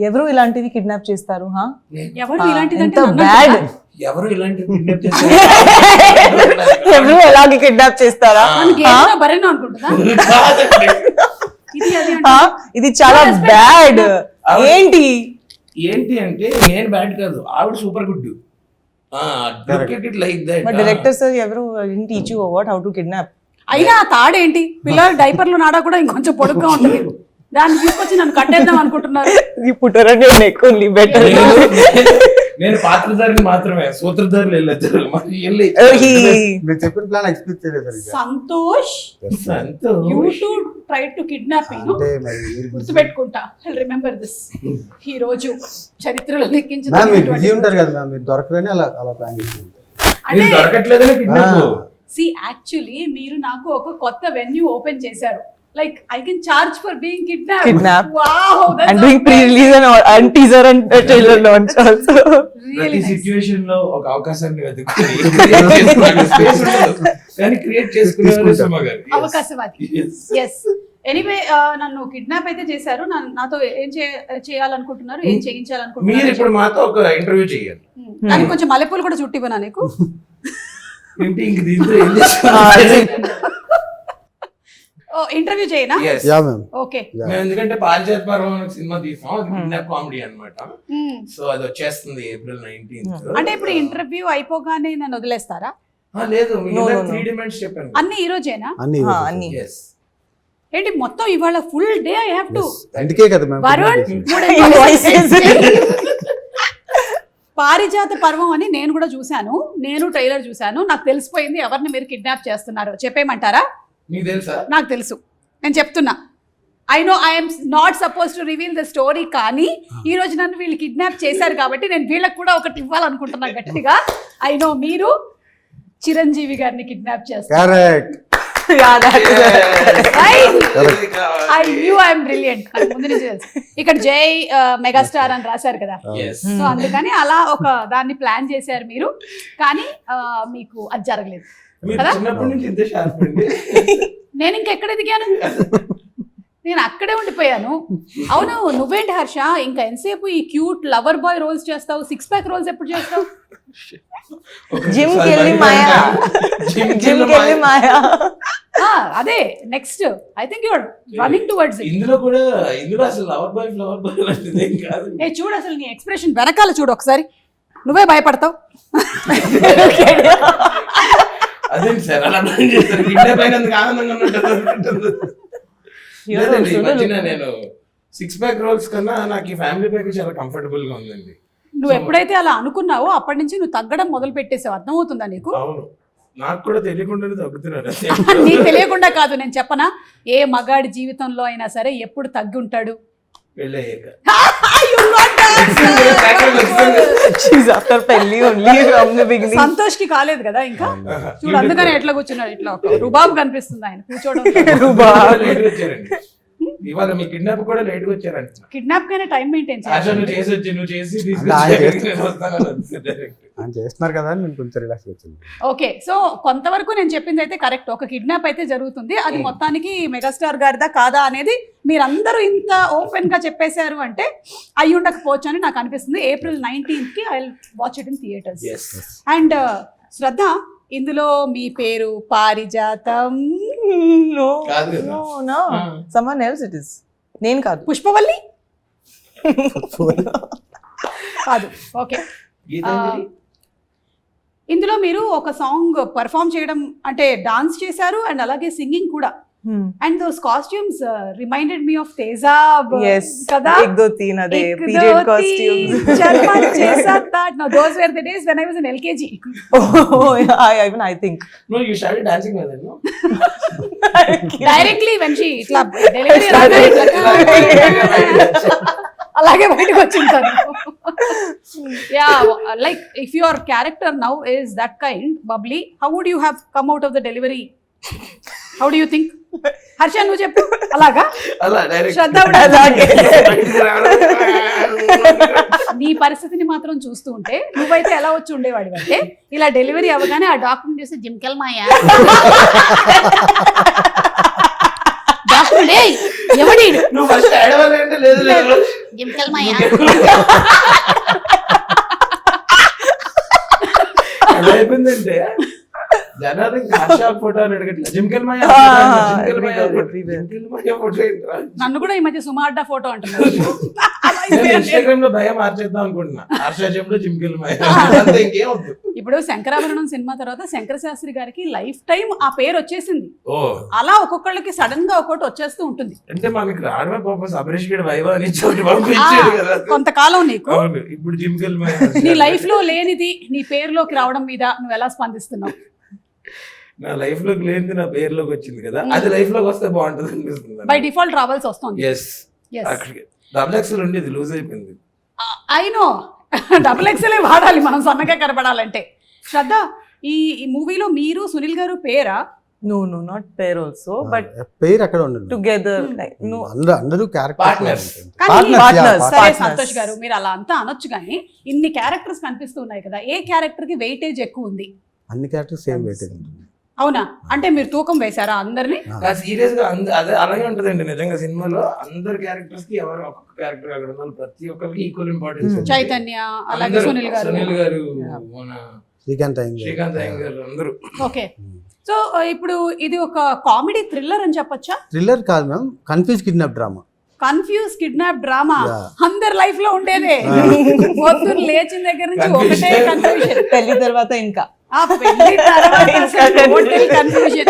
ఎవరు ఇలాంటివి కిడ్నాప్ చేస్తారు? ఎవరు ఇలాంటిది ఎంత బ్యాడ్. ఎవరు ఇలాంటి కిడ్నాప్ చేస్తారు? ఎవరు ఎలాగే కిడ్నాప్ చేస్తారా? బరేనా అనుకుంటుందా? ఇది చాలా బ్యాడ్. ఏంటి ఏంటి అంటే నేను బ్యాడ్ కాదు, ఆవిడ super good. Like that. But director sir ఎవరు teach you what how to kidnap? అయినా ఆ తాడేంటి, పిల్లలు డైపర్లు నాడా కూడా ఇంకొంచెం పొడుగ్గా ఉంటుంది, దాన్ని తీసుకొచ్చి నన్ను కట్టేద్దాం అనుకుంటున్నారు. పుట్టరండి నెక్ ఓన్లీ బెటర్. నేను పాత్రధారిని మాత్రమే, సూత్రధారులు వెళ్ళొచ్చు. మీరు చెప్పిన ప్లాన్ ఎక్స్పెక్ట్ చేయలేదు. Santosh you too try to kidnapping. గుర్తుపెట్టుకుంటా, రిమెంబర్ దిస్. ఈ రోజు చరిత్రలో లెక్కించిన ఉంటారు కదా మ్యామ్, మీరు దొరకదని అలా అలా ప్లాన్ చేసి దొరకట్లేదని కిడ్నాప్. సి యాక్చువల్లీ మీరు నాకు ఒక కొత్త వెన్యూ ఓపెన్ చేశారు. Like I can charge for being kidnapped. Wow, that's and doing pre-release and teaser and trailer launch also. ప్రతి సిచ్యువేషన్ లో ఒక అవకాశాన్ని వెతుకుని కానీ క్రియేట్ చేసుకునేవారు సుమ గారు. అవకాశవాది. yes ఎనీవే నన్ను కిడ్నాప్ అయితే చేశారు. నాతో ఏం చేయాలనుకుంటున్నారు, ఏం చేయించాలనుకుంటున్నారు? మీరు ఇప్పుడు మాతో ఒక ఇంటర్వ్యూ చేయాలి. దానికి కొంచెం మల్లెపూలు కూడా చుట్టిపోనా నీకు? ఏంటి ఇంక దీంతో ఏం చేస్తారు? ఇంటర్వ్యూ చేయనా? ఓకే. ఎందుకంటే పారిజాత పర్వం అనే సినిమా తీసాం, అది కిడ్నాప్ కామెడీ అన్నమాట. సో అది వచ్చేస్తుంది April 19th. అంటే ఇప్పుడు ఇంటర్వ్యూ అయిపోగానే నన్ను వదిలేస్తారా? లేదు, 3 డిమాండ్స్ చెప్పాను. అన్ని ఈ రోజేనా? అన్ని. ఏంటి మొత్తం ఇవాళ full day I have to. అందుకే కదా మ్యామ్ వరుణ్ పారిజాత పర్వం అని నేను కూడా చూశాను, నేను ట్రైలర్ చూశాను. నాకు తెలిసిపోయింది ఎవరిని మీరు కిడ్నాప్ చేస్తున్నారో. చెప్పేయమంటారా? నీకు తెలుసా? నాకు తెలుసు, నేను చెప్తున్నా. I know I'm not suppose to reveal the story, కానీ ఈ రోజు నన్ను వీళ్ళు కిడ్నాప్ చేశారు కాబట్టి నేను వీళ్ళకి కూడా ఒకటి ఇవ్వాలనుకుంటున్నా గట్టిగా. ఐ నో మీరు చిరంజీవి గారిని కిడ్నాప్ చేస్తారు. బ్రిలియంట్. ముందు నుంచి తెలుసు. ఇక్కడ జై మెగాస్టార్ అని రాశారు కదా, సో అందుకని అలా ఒక దాన్ని ప్లాన్ చేశారు మీరు, కానీ మీకు అది జరగలేదు. నేను ఇంకెక్కడ ఎదిగాను? నేను అక్కడే ఉండిపోయాను. అవును, నువ్వేంటి హర్ష ఇంకా ఎంతసేపు ఈ క్యూట్ లవర్ బాయ్ రోల్స్ చేస్తావు? 6 ప్యాక్ రోల్స్ ఎప్పుడు చేస్తావు? జిమ్ కెళ్ళి మాయా. అదే next. I think you are running towards. ఇందులో అసలు లవర్ బాయ్ లాంటిదేం కాదు. చూడు అసలు నీ ఎక్స్ప్రెషన్ వెనకాల చూడు ఒకసారి, నువ్వే భయపడతావు. అదేంటి సార్ అలా ప్లాన్ చేస్తారు? కిడ్నాప్ అయినందుకు ఆనందంగా ఉన్నట్టు. లేదండి, ఈ మధ్యన నేను 6 ప్యాక్ రోల్స్ కన్నా నాకు ఈ ఫ్యామిలీ ప్యాక్ చాలా కంఫర్టబుల్ గా ఉందండి. నువ్వు ఎప్పుడైతే అలా అనుకున్నావో అప్పటి నుంచి నువ్వు తగ్గడం మొదలు పెట్టేసావు. అర్థమవుతుందా నీకు? అవును, నాకు కూడా తెలియకుండానే తగ్గుతున్నాను. నీకు తెలియకుండా కాదు, నేను చెప్పనా? ఏ మగాడి జీవితంలో అయినా సరే ఎప్పుడు తగ్గి ఉంటాడు? సంతోష్ కి కాలేదు కదా ఇంకా. చూడు అందుకని ఎట్లా కూర్చున్నాడు, ఇట్లా ఒక రుబాబు కనిపిస్తుంది ఆయన కూర్చోవడం. ఇవాళ మీ కిడ్నాప్ కూడా లేట్ గా వచ్చారంట. కిడ్నాప్ కైనా టైం మెయింటైన్ చేస్తున్నారు కదా, నేను కొంచెం రిలాక్స్ వచ్చింది. ఓకే, సో కొంతవరకు నేను చెప్పింది అయితే కరెక్ట్. ఒక కిడ్నాప్ అయితే జరుగుతుంది, అది మొత్తానికి మెగాస్టార్ గారిదా కాదా అనేది మీరందరూ ఇంత ఓపెన్ గా చెప్పేశారు అంటే అయి ఉండకపోవచ్చు అని నాకు అనిపిస్తుంది. April 19th కి I will watch it in theatres. And Shraddha, ఇందులో మీ పేరు పారిజాతం? someone else it is. నేను కాదు. పుష్పవల్లి కాదు. ఓకే, ఇందులో మీరు ఒక సాంగ్ పర్ఫామ్ చేయడం అంటే డాన్స్ చేశారు అండ్ అలాగే సింగింగ్ కూడా. And those costumes reminded me of Tezaab కదా. ek do teen ade period costumes. Charman chesa that. No, those were the days when I was in LKG. Oh yeah, even I think. No, you started dancing with her, no? Directly when she itla delivery అలాగే బయటకు వచ్చింటాను. Yeah, like if your character now is that kind bubbly, how would you have come out of the delivery? How do you think? Harsha నువ్వు చెప్పు. అలాగా శ్రద్ధ నీ పరిస్థితిని మాత్రం చూస్తూ ఉంటే నువ్వైతే ఎలా వచ్చి ఉండేవాడి అంటే, ఇలా డెలివరీ అవ్వగానే ఆ డాక్టర్ చూసి జిమ్కెల్ మాయా డాక్టర్ ఎవడి జిమ్కల్ మాయ ఎలా అయిపోయిందంటే జనాలు ఇంకా ఆశా ఫోటో అని అడగట్లేదు జిమ్కెల్ మాయ ఫోటో ఏంట్రా? నన్ను కూడా ఈ మధ్య సుమార్డా ఫోటో అంటున్నారు నేను ఇన్స్టాగ్రామ్ లో భయం మార్చేద్దాం అనుకుంటున్నా ఆర్షాజంలో జిమ్కెల్ మాయ అంతే, ఇంకేం వద్దు. ఇప్పుడు శంకరాభరణం సినిమా తర్వాత శంకర శాస్త్రి గారికి లైఫ్ టైం ఆ పేరు వచ్చేసింది. ఓ అలా ఒక్కొక్కళ్ళకి సడన్ గా ఒక్కొక్కటి వచ్చేస్తూ ఉంటుంది. అంటే మనకి రావడమే పాపం అభిరేష్ గడి వైవా అని చోటు పంపించాడు కదా. కొంతకాలం నీకు అవును, ఇప్పుడు జిమ్కెల్ మాయ నీ లైఫ్ లో లేనిది నీ పేరులోకి రావడం మీద నువ్వు ఎలా స్పందిస్తున్నావు? నా లైఫ్ లోకి లేనిది నా పేరులోకి వచ్చింది కదా, అది లైఫ్ లోకి వస్తే బాగుంటుంది అనిపిస్తుంది. బై డిఫాల్ట్ రావాల్సి వస్తుంది. ఎస్, అక్కడికి డబుల్ ఎక్స్ఎల్ ఉండేది, లూజ్ అయిపోయింది. అయినో డబుల్ ఎక్స్ఎల్ వాడాలి మనం సన్నగా కనబడాలంటే. శ్రద్ధ, ఈ మూవీలో మీరు సునీల్ గారు పేరా? No, not pair also, but పేరు అక్కడ ఉండదు, together, like, no. అందరూ Partners. Partners. సరే Partners. సంతోష్ గారు, మీరు అలా అంతా అనొచ్చు కానీ ఇన్ని క్యారెక్టర్స్ కనిపిస్తూ ఉన్నాయి కదా, ఏ క్యారెక్టర్ కి వెయిటేజ్ ఎక్కువ ఉంది? అన్ని క్యారెక్టర్స్ సేమ్ వెయిటేజ్ ఉంటుంది. అవునా? అంటే మీరు తూకం వేశారా అందరినీ? సీరియస్ గా అదే అలాగే ఉంటదండి నిజంగా. సినిమాలో అందరు క్యారెక్టర్స్ కి ఎవరు ఒక్కొక్క క్యారెక్టర్ అక్కడ ఉన్నారు, ప్రతి ఒక్కరికి ఈక్వల్ ఇంపార్టెన్స్. చైతన్య, అలాగే సునీల్ గారు, మన శ్రీకాంత్ అయ్యంగార్ అందరూ. ఓకే, సో ఇప్పుడు ఇది ఒక కామెడీ థ్రిల్లర్ అని చెప్పొచ్చా? థ్రిల్లర్ కాదు ma'am, confuse kidnap drama. Confuse kidnap drama Yeah. అందరి లైఫ్ లో ఉండేదే. పొద్దున్న లేచిన దగ్గర నుంచి ఒకటే కన్ఫ్యూజన్. పెళ్లి తర్వాత ఇంకా ఆ పెళ్లి తర్వాత అసలు total confusion.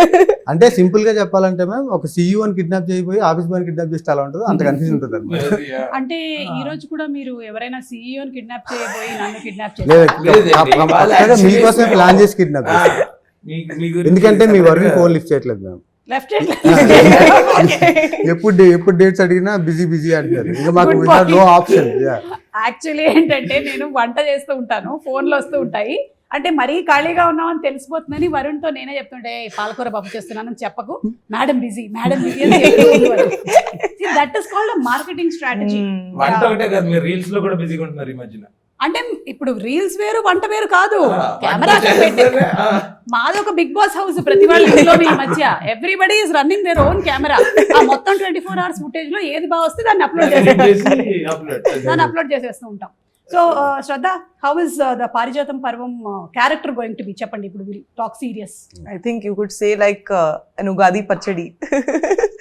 అంటే సింపుల్ గా చెప్పాలంటే మ్యామ్, ఒక CEO అని కిడ్నాప్ చేయబోయి ఆఫీస్ బాయ్ కిడ్నాప్ చేస్తే అలా ఉంటుంది, అంత కన్ఫ్యూజన్ ఉంటుంది అన్నమాట. అంటే ఈ రోజు కూడా మీరు ఎవరైనా సీఈఓని కిడ్నాప్ చేయబోయి నన్ను కిడ్నాప్ లేదు, చేస్తారు? మీకోసమే ప్లాన్ చేసి కిడ్నాప్ చేస్తారు. ఎందుకంటే మీ వర్క్ ఫోన్ లిఫ్ట్ చేయట్లేదు మ్యామ్. లెఫ్ట్ ఎప్పుడు డేట్స్ అడిగినా బిజీ అంటారు. ఇంకా మాకు నో ఆప్షన్. యాక్చువల్లీ ఏంటంటే నేను వంట చేస్తూ ఉంటాను, ఫోన్లు వస్తూ ఉంటాయి. అంటే మరీ ఖాళీగా ఉన్నామని తెలిసిపోతుందని వరుణ్తో నేనే చెప్తుంటే పాలకూర పప్పు చేస్తున్నానని చెప్పకు, మేడం బిజీ అని that is called marketing strategy. వంట ఒకటే కాదు, మీరు రీల్స్ లో కూడా బిజీగా ఉంటున్నారు ఈ మధ్యన. అంటే ఇప్పుడు రీల్స్ వేరు వంట వేరు కాదు, కెమెరా మాది ఒక బిగ్ బాస్ హౌస్. ప్రతి వాళ్ళ ఇంట్లోనే ఈ మధ్య everybody is running their own camera. ఆ మొత్తం 24 hours ఫుటేజ్ లో ఏది బాగా వస్తే దాన్ని అప్లోడ్ చేసేస్తూ ఉంటాం. So Shraddha, how is the పారిజాతం పర్వం క్యారెక్టర్ గోయింగ్ టు బి? చెప్పండి, ఇప్పుడు will talk serious. I think you could say like an Ugadi Pachadi.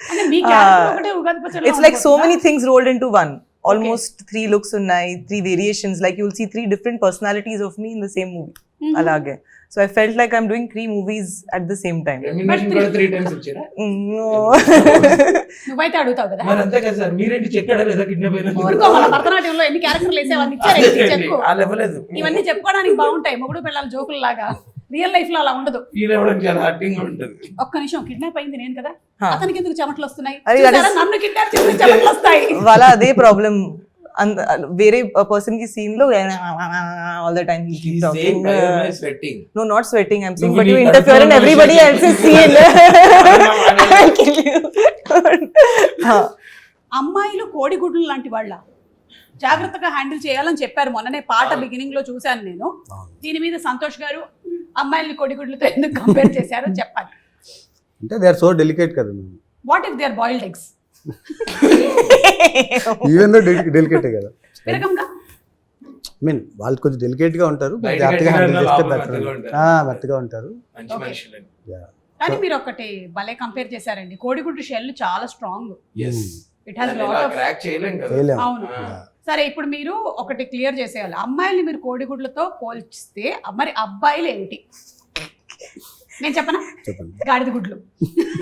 అంటే మీ క్యారెక్టర్ ఒకటే ఉగాది పచ్చడి. It's like so many things rolled into one. Almost 3 looks unnai, 3 variations. Like you'll see 3 different personalities of me in the same movie. Alage. So I felt like I'm doing 3 movies at the same time. Remuneration కూడా 3 times ఇచ్చారా? No. నువ్వైతే అడుగుతావు కదా. మరి అంతే కదా sir, మీరేంటి చెక్కాడా లేదా కిడ్నాప్ ఊరుకో, మన భరతనాట్యంలో ఎన్ని క్యారెక్టర్లు వేసేవన్నీ ఇచ్చారు చెప్పు. ఆ లెవెల్ ఇవన్నీ చెప్పుకోవడానికి బాగుంటాయి, మొగుడు పిల్లల జోకులు లాగా. రియల్ లైఫ్ లో అలా ఉండదు. ఫీల్ అవ్వడానికి చాలా హర్టింగ్ ఉంటుంది. ఒక్క నిమిషం, కిడ్నాప్ అయింది నేను కదా, Huh. అతనికి ఎందుకు చెమటలు వస్తున్నాయి? అది చూసారా? నన్ను కిడ్నాప్ చేస్తే చెమటలు వస్తాయి. Wala ade problem. వేరే పర్సన్ కి సీన్ లో all the time he keeps He's talking. saying why am I sweating? No, not sweating. I'm saying, No, but we you interfere in confirm everybody the else's scene. I'll kill you. అమ్మాయిలు కోడిగుడ్లు లాంటి వాళ్ళ, జాగ్రత్తగా handle చేయాలని చెప్పారు. మొన్ననే పాట beginning లో చూశాను నేను. దీని మీద సంతోష్ గారు అమ్మాయిల్ని కోడిగుడ్లతో ఎందుకు కంపేర్ చేశారో చెప్పాలి. అంటే దే ఆర్ సో డెలికేట్ కదా ma'am. What if they are boiled eggs? Even though డెలికేటే కదా. విరగంగా మీన్ వాళ్ళు కొంచెం డెలికేట్ గా ఉంటారు, బయట జాగ్రత్తగా హ్యాండిల్ కట్టిన చేస్తే లోపల బెటర్. మెత్తగా ఉంటారు. మెత్తగా ఉంటారు. మంచి మనుషులు. కానీ మీరు ఒకటి భలే కంపేర్ చేశారండి. కోడిగుడ్డు షెల్ చాలా strong. Yes. It has lot of. Crack చేయలేం కదా. చేయలేం. అవును. సరే, ఇప్పుడు మీరు ఒకటి క్లియర్ చేసేయాలి. అమ్మాయిల్ని మీరు కోడిగుడ్లతో పోల్చిస్తే మరి అబ్బాయిలు ఏమిటి? నేను చెప్పనా? చెప్పండి. గాడిద గుడ్లు.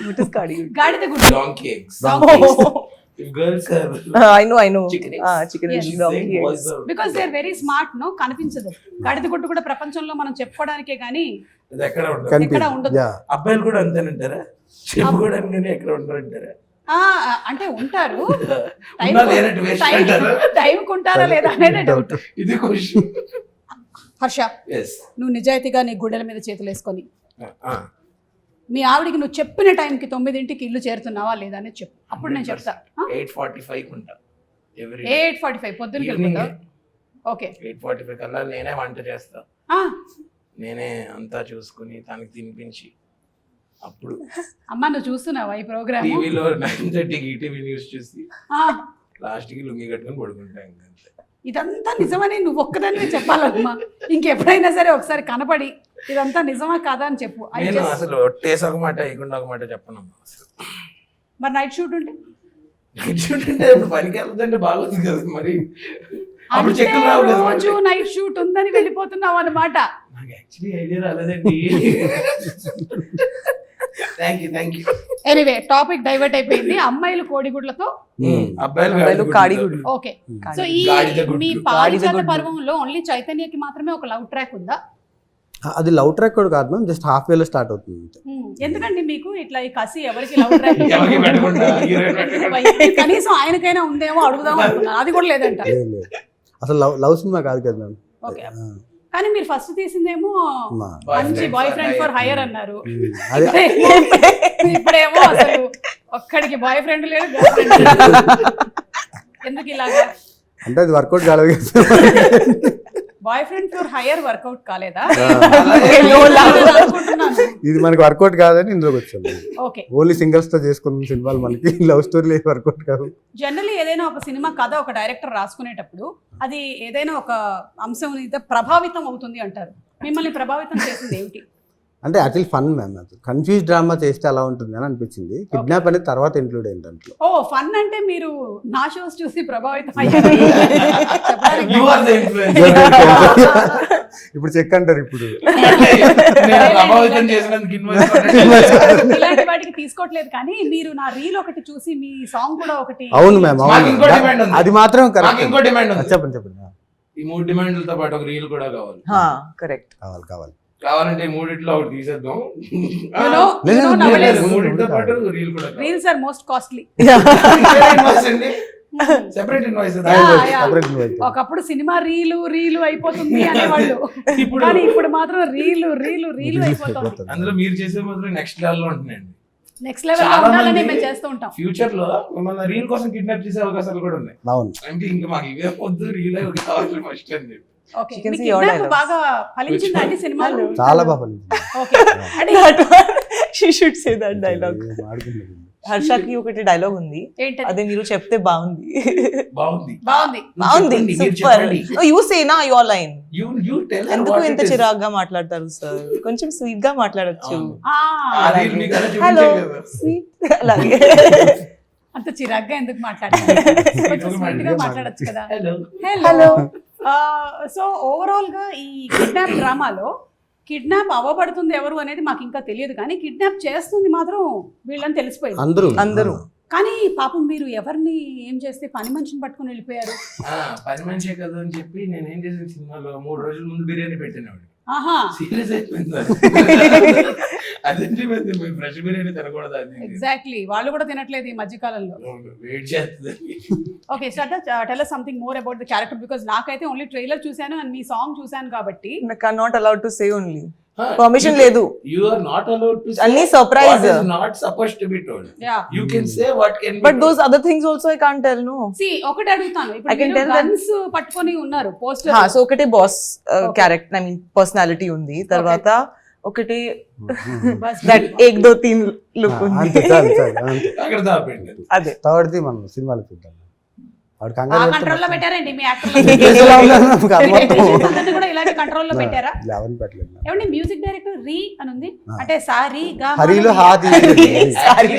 What is cardio? గాడిద గుడ్లు. Donkey eggs. Donkey eggs. If girls are I know. Chicken eggs. Chicken eggs, She's donkey saying eggs. boys are- because they are very smart. No, కనిపించదు. గాడిద గుడ్డు కూడా ప్రపంచంలో మనం చెప్పుకోవడానికే గానీ అది ఎక్కడ ఉండదు. ఎక్కడ ఉండదు. యా, అబ్బాయిలు కూడా అంతేనంటారా? చెప్పుకోవడానికి ఎక్కడ ఉంటారంటారా? అంటే ఉంటారు. ఉన్నా లేనట్టు వేస్ట్ అంటారా? టైంకి ఉంటారా లేదా అనేది డౌట్. ఇది క్వశ్చన్. హర్ష, ఎస్. నువ్వు నిజాయితీగా నీ గుడ్డల మీద చేతులు వేసుకొని మీ ఆవిడికి నువ్వు చెప్పిన టైంకి 9ంటికి ఇల్లు చేరుతున్నావా లేదా అనేది చెప్పు. అప్పుడు నేను చెప్తా. 8:45 ఉంటా. 8:45 పొద్దున్నకి వెళ్ళిపోతావు. ఓకే, 8:45 కల్లా నేనే వంట చేస్తా, నేనే అంతా చూసుకుని తనకి తినిపించి, అప్పుడు అమ్మా నువ్వు చూస్తున్నావా ఈ ప్రోగ్రామ్? టీవీలో 9:30 ఈటీవీ న్యూస్ చూసి లాస్ట్ కి లుంగి కట్టుకొని పడుకుంటా ఇంకా అంతే. ఇదంతా నిజమని నువ్వు ఒక్కదాన్ని చెప్పాలమ్మా. ఇంకెప్పుడైనా సరే ఒకసారి కనపడి ఇదంతా నిజమా కాదా అని చెప్పు. నేను అసలు ఒట్టేసి ఒక మాట వేయకుండా ఒక మాట చెప్పనమ్మా అసలు. మరి నైట్ షూట్ ఉంటే నైట్ షూట్ అంటే ఇప్పుడు పనికి వెళ్తుంటే బాగుంది కదా మరి, అప్పుడు చెక్కులు రావు కదా రోజు మనకి. నైట్ షూట్ ఉందని వెళ్ళిపోతున్నావు అన్నమాట. నాకు యాక్చువల్లీ ఐడియా రాలేదండి. Thank you. Anyway topic divert అయిపోయింది. అమ్మాయిలు కోడిగుడ్లతో, అబ్బాయిలు కాడిగుడ్లు. ఓకే. సో ఈ గాడిద గుడ్లు. మీ పారిజాత పర్వంలో ఓన్లీ చైతన్యకి మాత్రమే ఒక లవ్ ట్రాక్ ఉందా? అది లవ్ ట్రాక్ కూడా కాదు మ్యామ్, జస్ట్ హాఫ్ వేలో స్టార్ట్ అవుతుంది అంతే. ఎందుకండి మీకు ఇట్లా ఈ కసి ఎవరికి లవ్ ట్రాక్? ఎవరికి పెట్టకుండా హీరోయిన్ పెట్టకుండా. కనీసం ఆయనకైనా ఉందేమో అడుగుదాం అనుకున్నాను, అది కూడా లేదంట. లేదు అసలు లవ్ సినిమా కాదు కదా మ్యామ్. ఓకే. కానీ మీరు ఫస్ట్ తీసిందేమో మంచి బాయ్ ఫ్రెండ్ ఫర్ హైయర్ అన్నారు. అది ఇప్పుడేమో అసలు ఒక్కడికి బాయ్ ఫ్రెండ్ లేడు, గర్ల్ ఫ్రెండ్ లేదు. ఎందుకు ఇలాగా? అంటే అది వర్కౌట్ కాలేదు. Boyfriend for higher workout కాలేదా? ఇది మనకి వర్కౌట్ కాదని ఇందులోకి వచ్చాము. ఓకే. ఓన్లీ సింగిల్స్ తో చేసుకున్న సినిమాలు మనకి లవ్ స్టోరీ వర్కౌట్ కాదు. జనరల్లీ ఏదైనా ఒక సినిమా కథ ఒక డైరెక్టర్ రాసుకునేటప్పుడు అది ఏదైనా ఒక అంశం మీద ప్రభావితం అవుతుంది అంటారు. మిమ్మల్ని ప్రభావితం చేసింది ఏమిటి? అంటే యాక్చువల్లీ ఫన్ మ్యామ్, అది కన్ఫ్యూజ్ డ్రామా చేస్తే అలా ఉంటుంది అని అనిపించింది. కిడ్నాప్ అనేది తర్వాత ఇంక్లూడ్ అయింది దాంట్లో. ఓ ఫన్ అంటే మీరు నా షోస్ చూసి ప్రభావితం అయ్యారు. You are the influencer. ఇప్పుడు చెక్ అంటారు. ఇప్పుడు నేను ప్రభావితం చేసినందుకు ఇలాంటి వాటికి తీసుకోవట్లేదు, కానీ మీరు నా రీల్ ఒకటి చూసి మీ సాంగ్ కూడా ఒకటి. అవును మ్యామ్, మాకు ఇంకో demand ఉంది. అది మాత్రం నాకు కరెక్ట్. ఇంకో డిమాండ్ ఉంది. చెప్పండి. ఈ 3 డిమాండ్లతో పాటు ఒక రీల్ కూడా కావాలి. కరెక్ట్. కావాలంటే ఈ మూడిట్లో ఒకటి తీసేద్దాం. లేదు, మూడిట్లో పాటు రీల్ కూడా కావాలి. Reels are most costly. Separate invoice. ఒకప్పుడు సినిమా రీలు అయిపోతుంది అనేవాళ్ళు, కానీ ఇప్పుడు మాత్రం రీలు అయిపోతుంది. అందులో మీరు చేసే మాత్రం నెక్స్ట్ లెవెల్ లో ఉంటున్నాయండి. నెక్స్ట్ లెవెల్ లో ఉండాలని మేము చేస్తూ ఉంటాం. ఫ్యూచర్ లో మిమ్మల్ని రీల్ కోసం కిడ్నాప్ చేసే అవకాశాలు కూడా ఉన్నాయి. అవును. అంటే ఇంకా మాకు ఇవే వద్దు, రీల్ కావాలి ఫస్ట్ అని చెప్పి. ఓకే. She can మీకు see your కిడ్నాప్ dialogues. బాగా ఫలించిందా అండి సినిమాలు? చాలా బాగా ఫలించింది. ఓకే. అంటే That one, she should say that dialogue. హర్షకి ఒకటి డైలాగ్ ఉంది, ఏంటది? అదే మీరు చెప్తే బాగుంది. బాగుంది. బాగుంది, సూపర్. యూ సే నా your line. You tell her ఎందుకు what ఇంత it is. చిరాగ్గా మాట్లాడతారు సార్? కొంచెం స్వీట్ గా మాట్లాడొచ్చు. అవును. ఆ, ఆ reel మీకు అలా హలో చూపించే కదా. స్వీట్ అలాగే. అంత చిరాగ్గా ఎందుకు మాట్లాడారు? కొంచెం స్వీట్ గా మాట్లాడొచ్చు కదా. Hello. హలో. సో ఓవరాల్ గా ఈ కిడ్నాప్ డ్రామాలో కిడ్నాప్ అవ్వబడుతుంది ఎవరు అనేది మాకు ఇంకా తెలియదు, కానీ కిడ్నాప్ చేస్తుంది మాత్రం వీళ్ళని తెలిసిపోయింది అందరూ. కానీ పాపం మీరు ఎవరిని ఏం చేస్తే పని మనిషిని పట్టుకుని వెళ్ళిపోయారు. పని మనిషే కదా అని చెప్పి నేను ఏం చేసిన సినిమాలో 3 రోజుల ముందు బిర్యానీ పెట్టినాడు. ఆహా. సీరియస్ అయిపోయింది. అదేంటి ఫ్రెష్ బిర్యానీ తినకూడదు. అది ఎగ్జాక్ట్లీ, వాళ్ళు కూడా తినట్లేదు ఈ మధ్య కాలంలో. వెయిట్ చేస్తుంది. Okay, tell us something more about the character, because నాకైతే ఓన్లీ ట్రైలర్ చూశాను అండ్ మీ సాంగ్ చూశాను కాబట్టి. Not allowed to say only. Permission లేదు. You are not allowed to say అన్ని surprise. what is not supposed to be told. Yeah. You can say what can be But told. those other things also I can't tell, no. See, ఒకటి అడుగుతాను. I can ఇప్పుడు tell that- guns పట్టుకొని ఉన్నారు poster. So ఒకటి boss Okay. Character, I mean personality ఉంది. తర్వాత ఒకటి bus. That 1 2 3 look ఉంది. అంతే చాలు అంతే. అక్కడ దాపెండి. అదే థర్డ్ది మనం సినిమాలో చూద్దాం. వాడు ఆ కంగారు కంట్రోల్ లో పెట్టారండి మీ యాక్టర్ కూడా ఇలాగే కంట్రోల్ లో పెట్టారా? లెవెన్ పెట్టలేదు. ఏమండి మ్యూజిక్ డైరెక్టర్ రీ అని ఉంది, అంటే సారీ గా హరిలో హాది హరి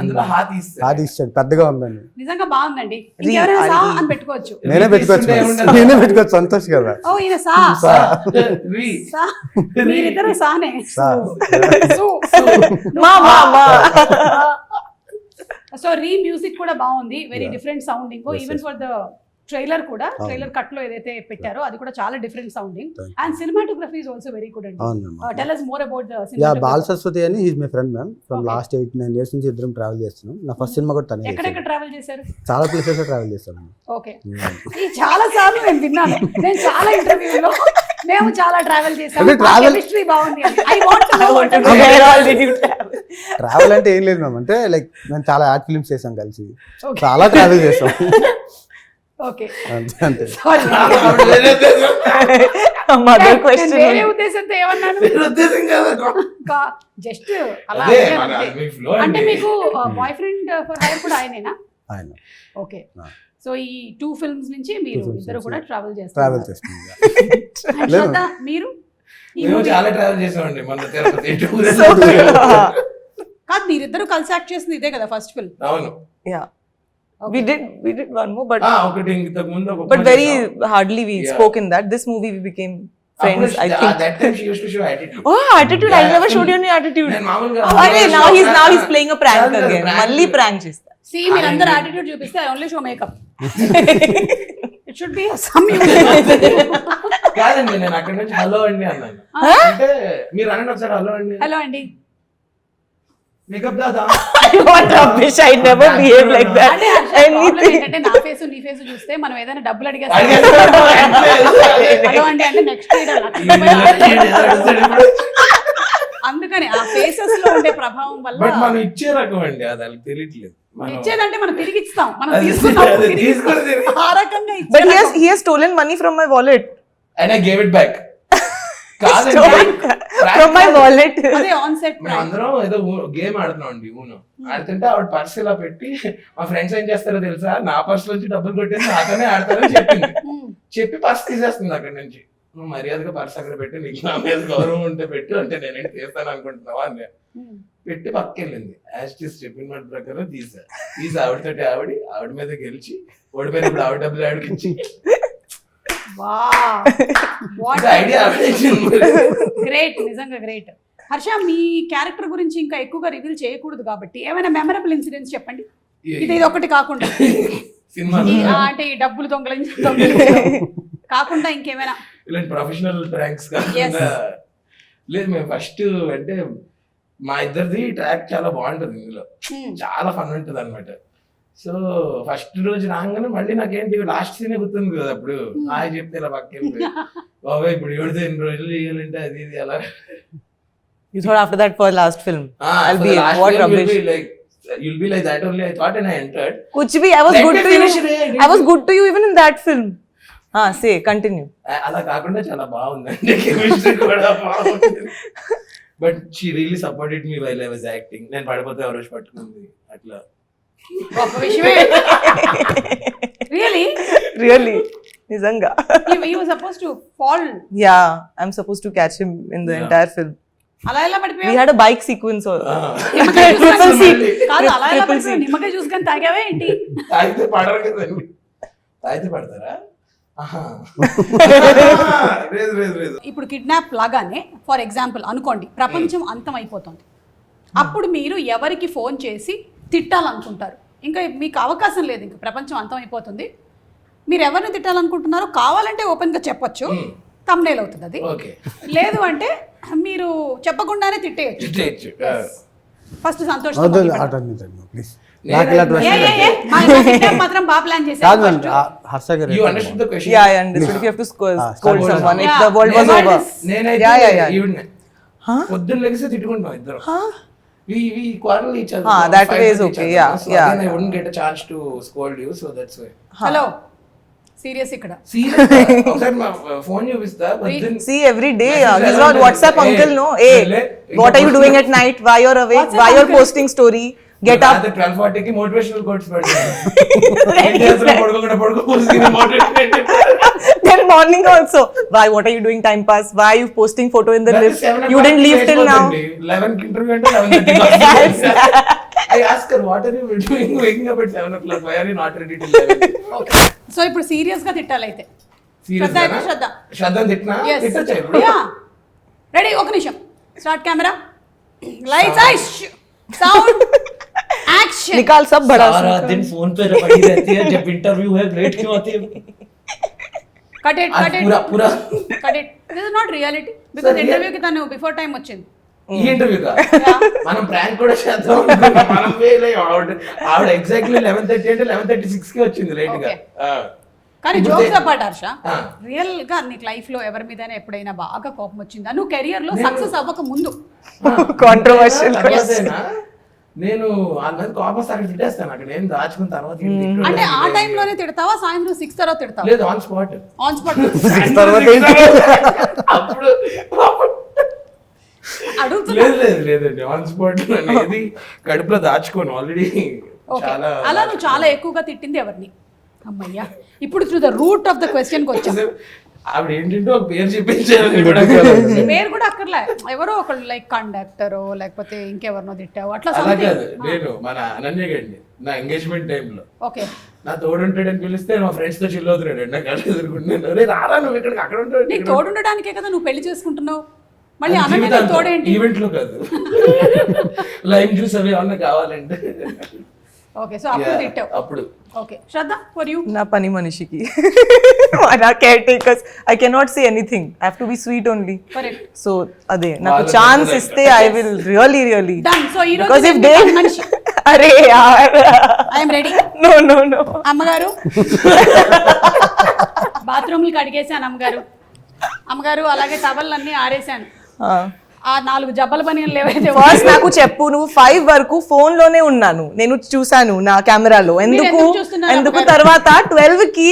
అందులో హాత్ ఇస్తారు. హాది ఇచ్చాడు, పెద్దగా ఉందండి. నిజంగా బాగుందండి. ఇంకెవరైనా సా హరి. అని పెట్టుకోవచ్చు. నేనే పెట్టుకోవచ్చు సంతోష్ కదా. ఓ ఈయన సా రీ. సా, మీరిద్దరు సానే. సు. మా మా మా. సో రీ మ్యూజిక్ కూడా బాగుంది, very different sounding. Even for the trailer కూడా, ట్రైలర్ కట్ లో ఏదైతే పెట్టారో అది కూడా చాలా different sounding. And cinematography is also very good అండి. Tell us more about the yeah cinematography. Bal Saraswathi అని he's my friend ma'am. From Okay. Last 8-9 years నుంచి ఇద్దరం ట్రావెల్ చేస్తున్నాం. నా ఫస్ట్ సినిమా కూడా తనే ఎక్కడెక్కడ చేశాడు. ట్రావెల్ చేశారు? చాలా ప్లేసెస్ ట్రావెల్ చేస్తాను. ఓకే. ఈ చాలా సార్లు నేను విన్నాను, నేను చాలా ఇంటర్వ్యూలో మేము చాలా ట్రావెల్ చేసాము, అంటే travel- కెమిస్ట్రీ బాగుంది అని. I want to know what Okay, where all did you travel? Travel అంటే ఏం లేదు మ్యామ్, అంటే లైక్ మేము చాలా యాడ్ ఫిల్మ్స్ చేసాం కలిసి, Okay. చాలా ట్రావెల్ చేసాం. ఓకే, అంతే. సారీ. Mother question. వేరే ఉద్దేశంతో ఏమన్నాను? ఉద్దేశం కాదు. జస్ట్ అలా అదే అడిగాను మన అంతే. మీ flow అంటే అండి. మీకు బాయ్ ఫ్రెండ్ ఫర్ హైర్ కూడా ఆయనేనా? ఆయన ఓకే Ah. సో ఈ 2 ఫిల్మ్స్ నుంచి మీరు films ఇద్దరు నుంచి కూడా ట్రావెల్ ట్రావెల్ చేస్తారు చేస్తుంది. లేదు. శ్రద్ధ, మీరు ఈ మేము movie- చాలా ట్రావెల్ చేసామండి మన తిరుపతి కాదు మీరిద్దరు కలిసి యాక్ట్ చేసింది ఇదే కదా ఫస్ట్ ఫిల్మ్ అవును Yeah. We did one more, but ఒకటి ఇంతకు ముందు ఒక but very hardly we Yeah. spoke in that. This movie we became friends, I think. That time she used to show attitude. Oh, attitude! I Yeah, never showed you full- any attitude. నేను మామూలుగా Arey, now he's playing a prank కాదు, again. prank. Malli prank chesta. See మీరందరూ attitude చూపిస్తే I only show makeup it should be some కాదండి నేను అక్కడి నుంచి hello అండి అన్నాను అంటే మీరు అనండి ఒకసారి హలో అండి హలో అండి makeup Dada What rubbish! I never behave like that. అంటే ప్రాబ్లం Anything. ఏంటంటే నా ఫేస్ నీ ఫేస్ చూస్తే మనం ఏదైనా డబ్బులు అడిగేస్తాం అడిగేస్తాను. హలో అండి అంటే నెక్స్ట్ అందుకని ఆ ఫేసెస్ లో ఉండే ప్రభావం బట్ వల్ల మనం ఇచ్చే రకం అండి అది వాళ్ళకి తెలియట్లేదు మనం- ఇచ్చేదంటే మనం తిరిగి ఇస్తాం మనం అది తీసుకున్నాం అది తిరిగి తీసుకొని ఇస్తాం. తిరిగి- ఆ రకంగా ఇచ్చే But రకం. he has stolen money from my wallet. and I gave it back. కాదండి Stolen from my wallet. అదే ఆన్ సెట్ మేము అందరం ఏదో గేమ్ ఆడుతున్నాం అండి ఊను ఆడుతుంటే ఆవిడ పర్స్ ఇలా పెట్టి మా ఫ్రెండ్స్ ఏం చేస్తారో తెలుసా నా పర్స్ నుంచి డబ్బులు కొట్టేసి నాతోనే ఆడతారని చెప్పింది చెప్పి పర్స్ తీసేస్తుంది అక్కడ నుంచి నువ్వు మర్యాదగా పర్స్ అక్కడ పెట్టి నీకు నా మీద గౌరవం ఉంటే పెట్టు అంటే నేనేంటి తీస్తాను అనుకుంటున్నావా అని పెట్టి పక్కకెళ్ళింది యాస్టిస్ చెప్పిన మాట ప్రకారం తీసి ఆవిడతోటి ఆవిడ మీద గెలిచి ఓడిపోయినప్పుడు ఆవిడ డబ్బులు ఆవిడకి ఇచ్చి ఐడియా గ్రేట్ నిజంగా గ్రేట్ హర్ష మీ క్యారెక్టర్ గురించి ఇంకా ఎక్కువగా రివీల్ చేయకూడదు కాబట్టి ఏమైనా మెమరబుల్ ఇన్సిడెంట్స్ చెప్పండి ఇది ఒకటి కాకుండా సినిమా అంటే ఈ డబ్బులు దొంగలించడం కాకుండా ఇంకేమైనా ఇలాంటి ప్రొఫెషనల్ ప్రాంక్స్ కాకుండా లేదు మేము ఫస్ట్ అంటే మా ఇద్దరిది ట్రాక్ చాలా బాగుంటుంది ఇందులో చాలా ఫన్ ఉంటుంది అనమాట సో ఫస్ట్ రోజు రాగానే మళ్ళీ నాకేంటి లాస్ట్ సీనే గుర్తుంది కదా అప్పుడు హాయ్ చెప్తే ఇలా పక్కకి బాబాయ్ ఇప్పుడు ఎవరితో ఎన్ని రోజులు చేయాలంటే అది ఇది అలా You thought after that for last film. I'll be last what time rubbish. you'll be like that only I thought and I entered. Kuch bhi, I was Let good me to finish you. it. I was good to you even in that film. Say, continue. అలా కాకుండా చాలా బాగుందండి chemistry కూడా బాగుంది but she really supported me while I was acting నేను పడిపోతే ఆ రోజు పట్టుకుంది అట్లా గొప్ప విషయమే really Really? Nizanga. You were suppose to fall Yeah, I'm supposed to catch him in the Yeah. entire film. అలా ఎలా We పడిపోయావు had a bike sequence. నిమ్మకాయ జ్యూస్ Triple కానీ- seat. కాదు అలా ఎలా Triple పడిపోయావు seat. నిమ్మకాయ జ్యూస్ కానీ తాగావే ఏంటి తాగితే పడరు కదండి తాగితే పడతారా ఆహా. లేదు లేదు లేదు ఇప్పుడు కిడ్నాప్ లాగానే ఫర్ ఎగ్జాంపుల్ అనుకోండి ప్రపంచం అంతం అయిపోతుంది అప్పుడు మీరు ఎవరికి ఫోన్ చేసి తిట్టాలనుకుంటారు ఇంకా మీకు అవకాశం లేదు ఇంకా ప్రపంచం అంతం అయిపోతుంది మీరు ఎవరిని తిట్టాలనుకుంటున్నారో కావాలంటే ఓపెన్గా చెప్పొచ్చు తమ్నేల్ అవుతుంది అది ఓకే లేదు అంటే మీరు చెప్పకుండానే తిట్టేయచ్చు ఫస్ట్ సంతోష్ ప్లీజ్ నాకు ఇలా మాత్రం బాగా ప్లాన్ కాదు చేశారు మేడం హర్ష గారు you understood the question Yeah, I understood. If you have to scold scold someone, if Yeah. the world was over. నేనైతే Yeah. ఈవిడ్నే Huh? పొద్దున్న లెగిసి తిట్టుకుంటాం ఇద్దరు Huh? we quarrel each other. That Fight way is with okay. each Yeah, other. So yeah. again, I wouldn't get a chance to scold you, so that's why. Hello serious ఇక్కడ Serious? ఒకసారి మా phone చూపిస్తా పొద్దున్న See, every day, Message he's around not the- WhatsApp Hey, uncle, no? hey, Hey, what are you doing at night? Why you're awake? WhatsApp Why you're uncle. posting story? Get up. 12:40కి motivational quotes పెడతాను పడుకోకుండా పడుకోపోతుంది motivation Then morning also. Why? What are you doing time pass? Why are you posting photo in the lift? You didn't leave till now. 11కి interview అంటే 11:30 I ask her what are you doing waking up at 7 o'clock why are you not ready till 11 so ఇప్పుడు serious గా తిట్టాలైతే serious శ్రద్ధ అయితే శ్రద్ధ శ్రద్ధ తిట్టినా తిట్టొచ్చా ఇప్పుడు ready ఒక నిమిషం start camera lights ice sound action निकाल सब बड़ा सारा दिन फोन पे पड़ी रहती है जब इंटरव्यू है लेट क्यों आती है కట్ ఇట్ కట్ ఇట్ పూరా cut it this is not reality because Sir, interview కి తను బిఫోర్ టైం వచ్చింది ఈ ఇంటర్వ్యూ మనం ప్రాంక్ కూడా చేద్దాం అనుకున్నాం. మనం ఆవిడ ఎగ్జాక్ట్లీ 11:30 అంటే 11:36 కి వచ్చింది లేట్ గా Okay. కానీ ఇప్పుడు జోక్స్ అపార్ట్ హర్ష ఆ. రియల్ గా నీకు లైఫ్ లో ఎవరి మీద ఎప్పుడైనా బాగా కోపం వచ్చిందా నువ్వు కెరియర్ లో సక్సెస్ అవ్వక ముందు Controversial తర్వాతేనా నేను అందరి కోపం అక్కడ తిట్టేస్తాను అక్కడ ఏం దాచుకున్న తర్వాత ఏం తిట్టడం అంటే ఆ లేదు. టైంలోనే తిడతావా సాయంత్రం 6 తర్వాత తిడతావా లేదు ఆన్ స్పాట్ ఆన్ స్పాట్ అప్పుడు అడుగుతున్నా లేదు లేదు లేదండి ఆన్ స్పాట్ అనేది కడుపులో దాచుకోను ఆల్రెడీ ఓకే, చాలా అలా నువ్వు చాలా ఎక్కువగా తిట్టింది ఎవరిని? అమ్మయ్యా, ఇప్పుడు to the root of the క్వశ్చన్కి వచ్చాం. ఆవిడ ఏంటంటే ఒక పేరు చెప్పించారు. పేరు కూడా అక్కర్లే, ఎవరో ఒకళ్ళు లైక్ కండక్టరో లేకపోతే ఇంకెవరినో తిట్టావు అట్లా అలా something. కాదు, నేను మన అనన్య గండి నా ఎంగేజ్మెంట్ టైంలో ఓకే, నా తోడుంటాడని పిలిస్తే మా ఫ్రెండ్స్ తో చిల్ అవుతున్నాడు. నా కళ్ళు ఎదుర్కొంటున్నాను, అరే రారా నువ్వు ఇక్కడికి, అక్కడ ఉంటాడు. నీకు తోడుండడానికే కదా నువ్వు పెళ్లి చేసుకుంటున్నావు, మళ్ళీ అన్నయ్య తోడేంటి? ఈవెంట్ లో కాదు, లైవ్ జ్యూస్ అవి ఏమన్నా కావాలంటే. ఓకే, సో అప్పుడు తిట్టావు. అప్పుడు ఓకే, శ్రద్ధ ఫర్ యూ. నా పని మనిషికి నా caretakers I cannot say anything, I have to be sweet only. Correct, so అదే నాకు ఛాన్స్ ఇస్తే I will really done. So ఈ రోజు బికాజ్ ఇఫ్ దే మనిషి అరే యార్ I am ready. No no no అమ్మగారు బాత్రూమ్లు కడిగేశాను అమ్మగారు. అమ్మగారు అలాగే టవల్లన్నీ ఆరేశాను. ఆ 4 జబ్బల పనిలు ఏవైతే ఫస్ట్ నాకు చెప్పు, నువ్వు 5 వరకు ఫోన్ లోనే ఉన్నాను, నేను చూసాను నా కెమెరాలో. ఎందుకు చూస్తున్నారు ఎందుకు తర్వాత 12 కి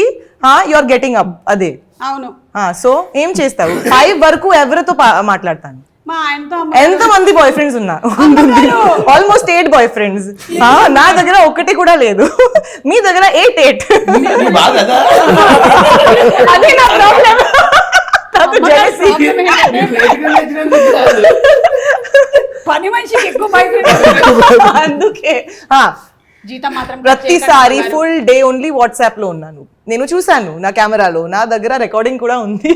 యు ఆర్ గెటింగ్ అప్? అదే అవును. సో ఏం చేస్తావు? 5 వరకు ఎవరితో మాట్లాడతాను? మా ఆయనతో ఎంత మంది బాయ్ ఫ్రెండ్స్ ఉన్నారు? Almost 8 boyfriends. నా దగ్గర ఒకటి కూడా లేదు, మీ దగ్గర 8. అదే నా ప్రాబ్లం. పని మనిషికి ఎక్కువ బయట అందుకే జీతం మాత్రం ప్రతిసారి ఫుల్ డే ఓన్లీ వాట్సాప్ లో ఉన్నాను. నేను చూసాను నా కెమెరాలో, నా దగ్గర రికార్డింగ్ కూడా ఉంది.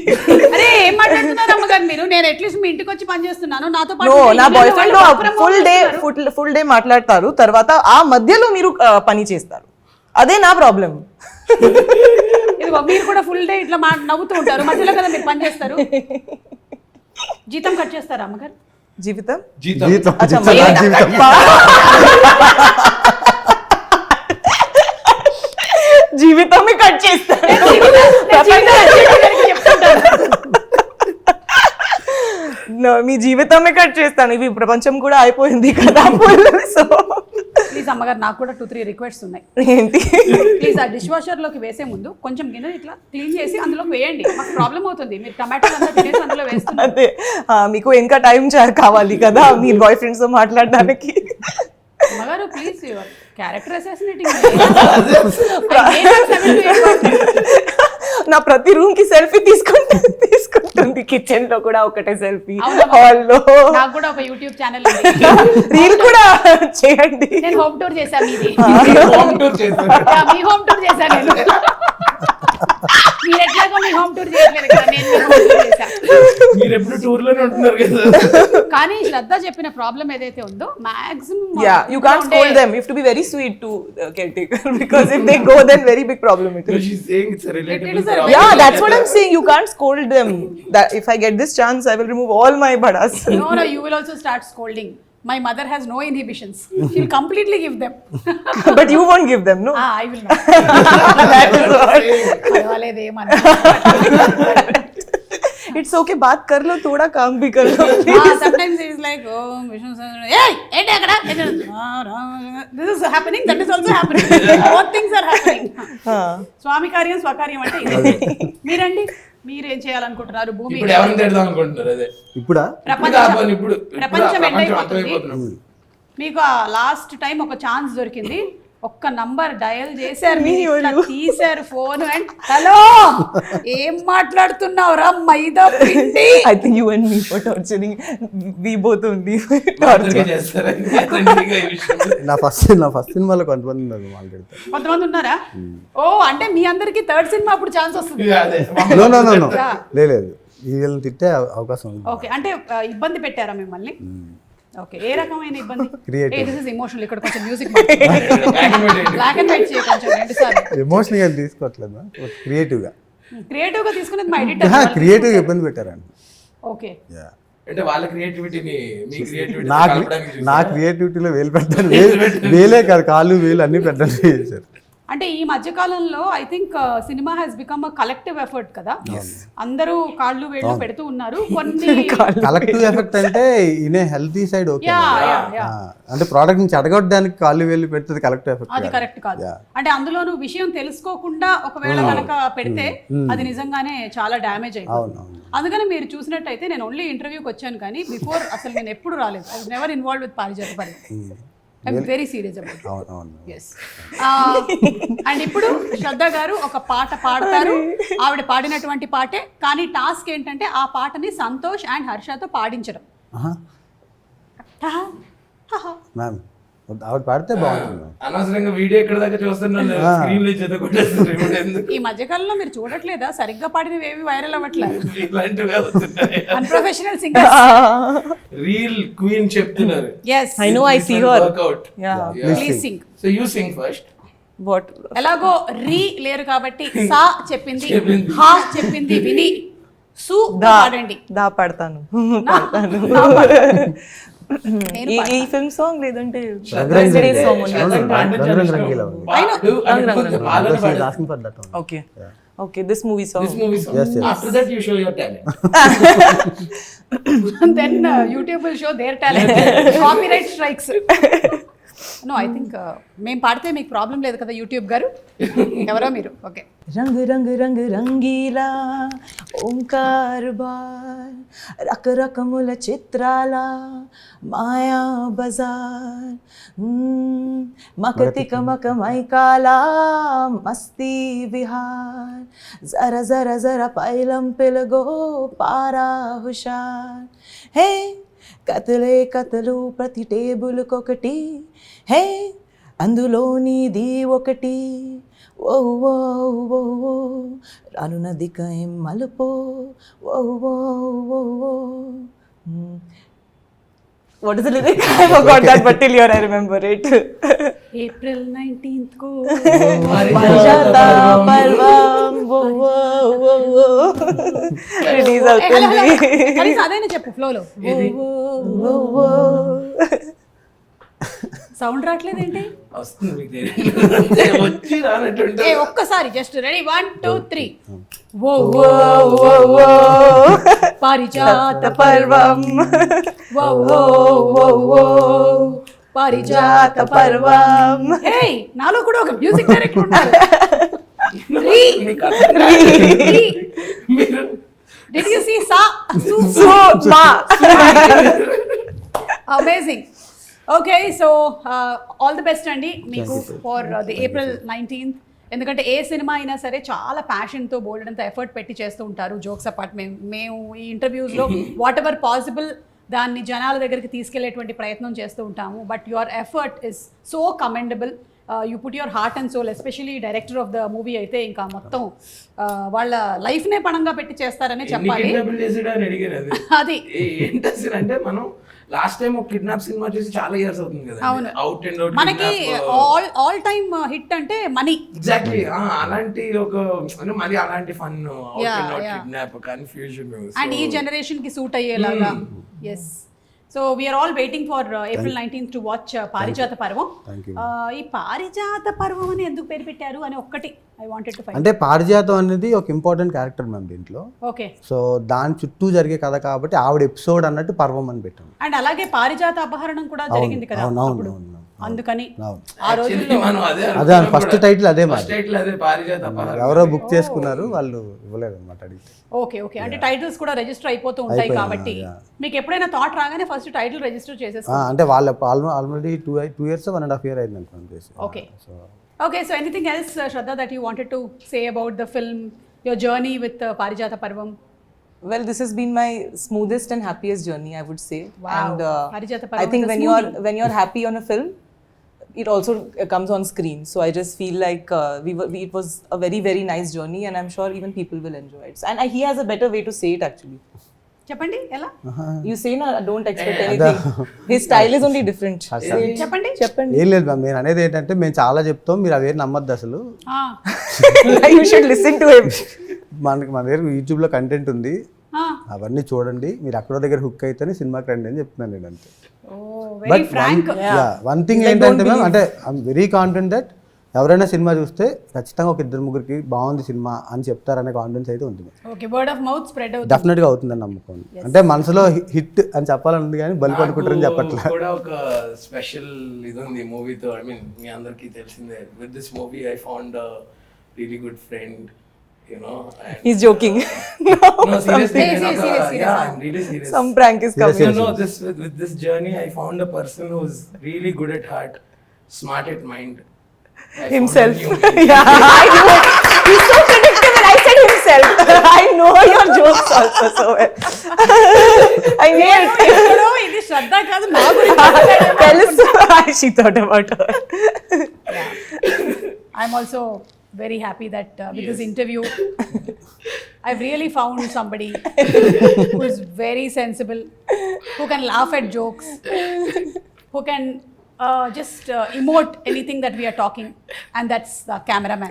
అరే ఏం మాట్లాడుతున్నారు అమ్మగారు మీరు? నేను అట్లీస్ట్ మీ ఇంటికి వచ్చి పని చేస్తున్నాను, నాతో నో, నా బాయ్ ఫ్రెండ్ ఫుల్ డే మాట్లాడతారు, తర్వాత ఆ మధ్యలో మీరు పని చేస్తారు. అదే నా ప్రాబ్లం. ఇదిగో మీరు కూడా ఫుల్ డే ఇట్లా నవ్వుతూ ఉంటారు, మధ్యలో కదా మీరు పని చేస్తారు. జీతం కట్ చేస్తారా అమ్మగారు? జీవితం జీతం అచ్చా, జీవితమే కట్ చేస్తారు. మీ జీవితమే కట్ చేస్తాను. ఇవి ప్రపంచం కూడా అయిపోయింది కదా. సో ప్లీజ్ అమ్మగారు, నాకు కూడా 2-3 రిక్వెస్ట్స్ ఉన్నాయి. ఏంటి? ప్లీజ్ ఆ డిష్ వాషర్ లోకి వేసే ముందు కొంచెం గిన్నె ఇట్లా క్లీన్ చేసి అందులోకి వేయండి. మాకు ప్రాబ్లం అవుతుంది, మీరు టమాటోలు అంతా తినేసి అందులో వేస్తున్నారు. అదే మీకు ఇంకా టైం కావాలి కదా మీ బాయ్ ఫ్రెండ్స్ తో మాట్లాడడానికి. అమ్మగారు ప్లీజ్, యువర్ క్యారెక్టర్ అసాసినేటింగ్. నా ప్రతి రూమ్ కి సెల్ఫీ తీసుకుంటుంది. కిచెన్ లో కూడా ఒకటే సెల్ఫీ, అవునా? హాల్ లో. నాకు కూడా ఒక యూట్యూబ్ ఛానల్ ఉంది, రీల్ కూడా చేయండి. నేను హోమ్ టూర్ చేశాను. మీది హోమ్ టూర్ చేశాను. మీ హోమ్ టూర్ చేశాను నేను. మీరు ఎట్లాగో మీ హోమ్ టూర్ చేయట్లేదు కదా, నేను మీ హోమ్ టూర్ చేశాను. మీరు ఎప్పుడు టూర్ లోనే ఉంటున్నారు కదా. కానీ శ్రద్ధ చెప్పిన ప్రాబ్లం ఏదైతే ఉందో maximum You can't scold them. You have to be very sweet to caretaker because if they go, then very big problem it No, is. she's saying it's a relatable It is a problem. Yeah, that's what I'm saying. You can't scold them. That if I get this chance, I will remove all my badas. No, you will also start scolding. My mother has no inhibitions. She'll completely give them. But you won't give them, no? I will not. That is what. పర్వాలేదేమన్నా. It's okay. बात कर लो, थोड़ा काम भी कर लो. Sometimes it is like, oh, Vishnu sir, hey, ఏంటి అక్కడ? This is happening, that is also happening. Both things are happening. స్వామి కార్యం స్వకార్యం అంటే ఇదే. మీరండి, మీరేం చేయాలనుకుంటున్నారు? భూమి ఇప్పుడు ఎవరిని తిడదాం అనుకుంటున్నారు? అదే ఇప్పుడా? ప్రపంచం ఎండ్ అయిపోతుంది. అయిపోతున్నాం. మీకు లాస్ట్ టైం ఒక ఛాన్స్ దొరికింది, ఒక్క నంబర్ డయల్ చేశారు, మీరు ఇట్లా తీశారు ఫోన్ అండ్ హలో ఏం మాట్లాడుతున్నావురా మైదా పిండి. I think you and me for torturing. We both only మామూలుగా చేస్తారని ఈ విషయంలో. నా ఫస్ట్ సినిమాలో కొంతమంది ఉన్నారు మాట్లాడతారు. కొంతమంది ఉన్నారా? ఓ అంటే మీ అందరికి థర్డ్ సినిమా అప్పుడు ఛాన్స్ వస్తుంది. ఇక అదే నో లేదు, వీళ్ళని తిట్టే అవకాశం ఉంది. ఓకే, అంటే ఇబ్బంది పెట్టారా మిమ్మల్ని? ఓకే, ఏ రకమైన ఇబ్బంది? Creative. This is emotional. ఇక్కడ కొంచెం మ్యూజిక్ బ్లాక్ అండ్ వైట్ చేయ కొంచెం 2 సార్లు. ఎమోషనల్ గా తీసుకోవట్లేదు, క్రియేటివ్ గా. క్రియేటివ్ గా తీసుకునేది మా ఎడిటర్. క్రియేటివ్ గా ఇబ్బంది పెట్టారండి. ఓకే, అంటే వాళ్ళ క్రియేటివిటీని మీ క్రియేటివిటీ నా క్రియేటివిటీలో వేలు పెట్టారు. వేలే కాదు, కాళ్ళు వేలు అన్ని పెట్టారు చేశారు. అంటే ఈ మధ్య కాలంలో I think cinema has become a collective effort కదా. అందరూ కాళ్ళు వేళ్ళు పెడుతూ ఉన్నారు. కొన్ని కలెక్టివ్ ఎఫెక్ట్ అంటే ఇనే హెల్తీ సైడ్ ఓకే, యా అంటే ప్రోడక్ట్ నుంచి అడగొట్టడానికి కాళ్ళు వేలు పెడుతుంది కలెక్టివ్ ఎఫెక్ట్. అది కరెక్ట్ కాదు. అంటే అందులోనూ విషయం తెలుసుకోకుండా ఒకవేళ కనుక పెడితే అది నిజంగానే చాలా డ్యామేజ్ అయిపోతుంది. అందుకని మీరు చూసినట్టయితే నేను ఓన్లీ ఇంటర్వ్యూకి వచ్చాను కానీ బిఫోర్ అసలు నేను ఎప్పుడు రాలేదు. I was never involve with పారిజాత పరి. ఐఎమ్ వెరీ సీరియస్ అబౌట్ అవును అవును ఎస్ అండ్ ఇప్పుడు శ్రద్ధ గారు ఒక పాట పాడతారు. ఆవిడ పాడినటువంటి పాటే, కానీ టాస్క్ ఏంటంటే ఆ పాటని సంతోష్ అండ్ హర్షతో పాడించడం. మ్యామ్ ఆవిడ పాడితే బాగుంటుంది మ్యామ్. అనవసరంగా వీడియో ఎక్కడ దాకా చూస్తున్నాను, స్క్రీన్ లో చదువుకుంటేస్తారు ఎందుకు ఈ మధ్యకాలంలో మీరు చూడట్లేదా, సరిగ్గా పాడినవి ఏవి వైరల్ అవ్వట్లేదు. ఇలాంటివి అవుతున్నాయి. Unprofessional singer. రీల్ క్వీన్ చెప్తున్నారు. Yes I know, I see her. Workout. Yeah. Please sing. So you sing first. What? ఎలాగో రీ లేరు కాబట్టి సా చెప్పింది, చెప్పింది. హా చెప్పింది విని సు Da. పాడండి. Da padtanu. నా పాడతాను. నేను ఈ ఫిల్మ్ సాంగ్ లేదంటే రంగ్ yesterday's song only. రంగ్ రంగీలా ఉంది. Asking for that one. Okay. Okay, this movie song. This movie song. Yes, yes. After that you show your talent. Then YouTube will show their talent. Copyright strikes. No, I think మేము పాడితే మీకు problem లేదు కదా YouTube గారు. ఎవరో మీరు. Okay. रंग रंग रंग रंगीला ओंकार बार रक रकमुल चित्राला माया बजार मकतिक मकमैकाला मस्ती विहार जरा जरा जरा पैलम पिलगो पारा हुशार हे కతలే కతలు ప్రతి టేబుల్ కొకటి హే అందులోనిది ఒకటి ఓ ఓ ఓ ఓ రానున్నది కయం మలుపో ఓ ఓ ఓ ఓ What is the lyric? I forgot that, but till here I remember it. April 19th को Parijata parvam wo wo wo wo release అవుతుంది. కనీసం అదైనా చెప్పు ఫ్లోలో. wo wo సౌండ్ రావట్లేదేంటి? వస్తుంది మీకు తెలియదు. వచ్చి రానట్టు ఏ ఒక్కసారి జస్ట్ రెడీ 1 2 3 ఓ wo wo wo పారిజాత పర్వం ఓ ఓ ఓ ఓ పారిజాత పర్వం హే నాలో కూడా ఒక మ్యూజిక్ డైరెక్టర్ ఉన్నారు. రీ మీరు డిడ్ యు సీ సా so ma amazing. Okay so all the best అండి మీకు ఫర్ ది ఏప్రిల్ 19th. ఎందుకంటే ఏ సినిమా అయినా సరే చాలా ప్యాషన్తో బోల్డంత ఎఫర్ట్ పెట్టి చేస్తూ ఉంటారు. జోక్స్ అపార్ట్ మేము ఈ ఇంటర్వ్యూస్లో వాట్ ఎవర్ పాసిబుల్ దాన్ని జనాల దగ్గరికి తీసుకెళ్లేటువంటి ప్రయత్నం చేస్తూ ఉంటాము. But your effort is so commendable. You put your heart and soul. Especially director of the movie అయితే ఇంకా మొత్తం వాళ్ళ లైఫ్నే పణంగా పెట్టి చేస్తారనే చెప్పాలి. కిడ్నాప్ చేసాడు అని అడిగారు. అది అది ఏంటి అసలు అంటే మనం లాస్ట్ టైం ఒక కిడ్నాప్ సినిమా చేసి చాలా ఇయర్స్ అవుతుంది కదా. అవును. అవుట్ అండ్ అవుట్ మనకి ఆల్ టైమ్ హిట్ అంటే మనీ. ఎగ్జాక్ట్లీ అలాంటి ఒక అంటే మళ్ళీ అలాంటి fun out and out kidnap confusion and ఈ జనరేషన్ కి సూట్ అయ్యేలాగా. Yes so we are all waiting for April 19th to watch Parijatha Parvam. ఈ పారిజాత పర్వం అని ఎందుకు పేరు పెట్టారు అని ఒక్కటి ఐ వాంటెడ్ టు ఫైండ్. అంటే పారిజాతం అనేది ఒక ఇంపార్టెంట్ క్యారెక్టర్ మ్యామ్ దీంట్లో. ఓకే. సో దాని చుట్టూ జరిగే కథ కాబట్టి ఆవిడ ఎపిసోడ్ అన్నట్టు పర్వం అని పెట్టాం. అండ్ అలాగే పారిజాత అపహరణం కూడా జరిగింది కదా అప్పుడు. అందుకని ఆ రోజుల్లో మనం అదే అదే ఫస్ట్ టైటిల్ అదే ఫస్ట్ టైటిల్ అదే పారిజాత అపహరణం. ఎవరో బుక్ చేసుకున్నారు, వాళ్ళు ఇవ్వలేదు అనమాట అడిగితే. Okay okay. అంటే టైటిల్స్ కూడా రిజిస్టర్ అయిపోతూ ఉంటాయి కాబట్టి మీకు ఎప్పుడైనా థాట్ రాగానే ఫస్ట్ టైటిల్ రిజిస్టర్ చేసేస్తారు. అంటే వాళ్ళ ఆల్రెడీ 2 years 1.5 years అయింది అనుకోండి చేసి. Okay. Okay, so anything else, Shraddha, that you wanted to say about the film, your journey with Parijata Parvam? Well, this has been my smoothest and happiest journey, I would say. Wow. And Parijata Parvam I think is a when you're happy on a film, it also comes on screen. So I just feel like it was a very very nice journey, and I'm sure even people will enjoy it. And he has a better way to say it actually. చెప్పండి ఎలా? You say na, don't expect anything. His style is only different. చెప్పండి చెప్పండి. ఏం లేదు ma'am, నేను అనేది ఏంటంటే మేము చాలా చెప్తాం, మీరు అవేం నమ్మద్దు అసలు. You should listen to him. మన దగ్గర యూట్యూబ్లో కంటెంట్ ఉంది, అవన్నీ చూడండి, మీరు అక్కడో దగ్గర హుక్ అయితేనే సినిమాకి రండి అని చెప్తున్నాను నేను అంతే. Very frank. వన్ థింగ్ ఏంటంటే మ్యామ్, అంటే ఐఎమ్ వెరీ కాన్ఫిడెంట్ దట్ ఎవరైనా సినిమా చూస్తే ఖచ్చితంగా ఒక 2-3 బాగుంది సినిమా అని చెప్తారనే కాన్ఫిడెన్స్ అయితే ఉంటుంది. Okay, word of mouth spread అవుతుంది. డెఫినెట్గా అవుతుందని నమ్మకం. అంటే మనసులో హిట్ అని చెప్పాలని ఉంది కానీ బల్బ్ అనుకుంటారని చెప్పట్లే. కూడా ఒక స్పెషల్ ఇది ఉంది మూవీతో. ఐ మీన్ మీ అందరికీ తెలిసిందే, with this movie I found really good friend you know. And, He's joking. no, seriously. Hey, serious. Yeah, I'm really serious. Some prank is coming. You know, with this journey, I found a person who's really good at heart, smart at mind. I found Himself. a new me. Yeah, I know. He's so predictable. I said himself. I know your jokes also so well. I knew నేను it. ఎక్కడో ఇది శ్రద్ధ కాదు నా గురించి తెలుసు. She thought about her. I'm also very happy that with this interview, I've really found somebody who is very sensible, who can laugh at jokes, who can just emote anything that we are talking, and that's the cameraman.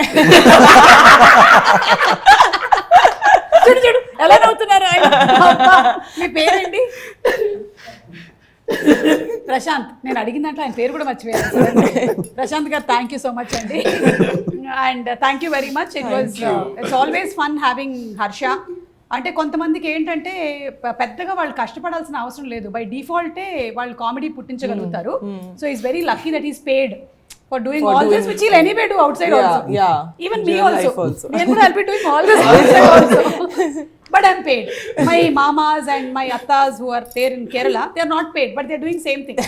చూడు చూడు ఎలా నవ్వుతున్నారు ఆయన. అబ్బా, మీ పేరేంటి? ప్రశాంత్. నేను అడిగిన దాంట్లో ఆయన పేరు కూడా మర్చిపోయాను. ప్రశాంత్ గారు, థ్యాంక్ యూ సో మచ్ అండి. And thank you very much. It's always fun having Harsha. అంటే కొంతమందికి ఏంటంటే పెద్దగా వాళ్ళు కష్టపడాల్సిన అవసరం లేదు, బై డిఫాల్టే వాళ్ళు కామెడీ పుట్టించగలుగుతారు. So is very lucky that is paid for doing all this, which he'll anyway do outside also. Yeah. Even me Real also. life also. I'll be doing all this outside also. But I'm paid. My mamas and my attas who are there in Kerala, they are not paid, but they're doing same thing.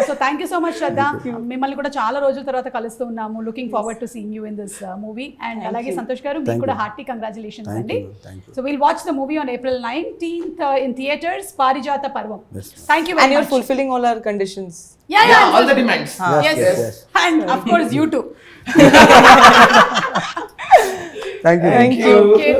So thank you so much, Shraddha. మిమ్మల్ని కూడా చాలా రోజుల తర్వాత కలుస్తూ ఉన్నాము. Looking forward to seeing you in this movie. And అలాగే సంతోష్ గారు, మీకు కూడా హార్టీ కంగ్రాచులేషన్స్ అండి. So will watch the movie on April 19th in theaters, పారిజాత పర్వం. Thank you And very you're much. fulfilling all our conditions. Yeah, all the demands. Yes. Yes. And of course you too. Thank you. Thank you. Okay.